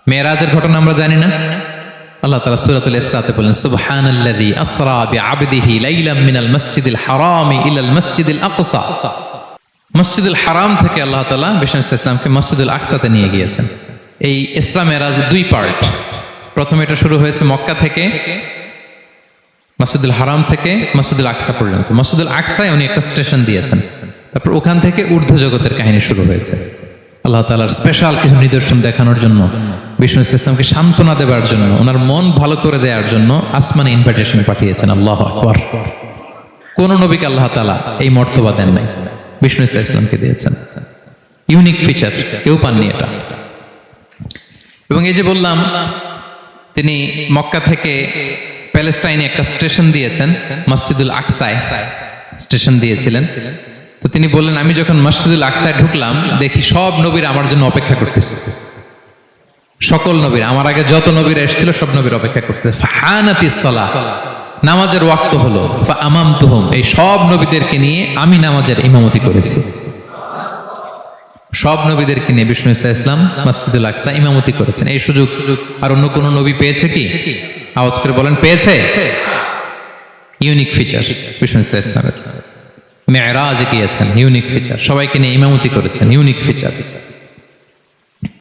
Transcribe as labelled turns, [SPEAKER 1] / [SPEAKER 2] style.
[SPEAKER 1] মেরাজের ঘটনা আমরা জানি না? আল্লাহ তাআলা সূরাতুল ইসরাতে বলেন, সুবহানাল্লাযী আসরা বিআবদিহি লাইলাম মিনাল মাসজিদিল হারামি ইলাল মাসজিদিল আকসা। মসজিদুল হারাম থেকে আল্লাহ তাআলা বিষ্ণু ইসলামকে মসজিদুল আকসাতে নিয়ে গিয়েছেন। এই ইসরা মেরাজ দুই পার্ট। প্রথমে এটা শুরু হয়েছে মক্কা থেকে, মসজিদুল হারাম থেকে মসজিদুল আকসা পর্যন্ত। মসজিদুল আকসায় উনি একটা স্টেশন দিয়েছেন, তারপর ওখান থেকে ঊর্ধ্ব জগতের কাহিনী শুরু হয়েছে। আল্লাহ তাআলার স্পেশাল কিছু নিদর্শন দেখানোর জন্য, বিষ্ণু ইসলামকে সান্ত্বনা দেওয়ার জন্য, ওনার মন ভালো করে দেওয়ার জন্য আসমানে ইনভাইটেশন পাঠিয়েছেন। আল্লাহু আকবার। কোন নবীকে আল্লাহ তাআলা এই মর্তবা দেন নাই, বিষ্ণু ইসলামকে দিয়েছেন। ইউনিক ফিচার, কেউ পাননি এটা। এবং এই যে বললাম, তিনি মক্কা থেকে প্যালেস্টাইনে একটা স্টেশন দিয়েছেন, মসজিদুল আকসায় স্টেশন দিয়েছিলেন। তো তিনি বললেন, আমি যখন মসজিদুল আকসায় ঢুকলাম, দেখি সব নবীরা আমার জন্য অপেক্ষা করতেছে। সকল নবীরা, আমার আগে যত নবীরা এসেছিল সব নবীরা অপেক্ষা করতেছে। ফাহানাতিস সালাহ, নামাজের ওয়াক্ত হলো। ফাআমামতুহুম, এই সব নবীদেরকে নিয়ে আমি নামাজের ইমামতি করেছি। সব নবীদেরকে নিয়ে বিষ্ণু ইসলাম মসজিদুল আকসা ইমামতি করেছেন। এই সুযোগ আর অন্য কোন নবী পেয়েছে কি? আওয়াজ করে বলেন, পেয়েছে? ইউনিক ফিচার বিষ্ণু ইসলামের। মেরাজে গিয়েছেন, ইউনিক ফিচার। সবাইকে নিয়ে ইমামতি করেছেন, ইউনিক ফিচার।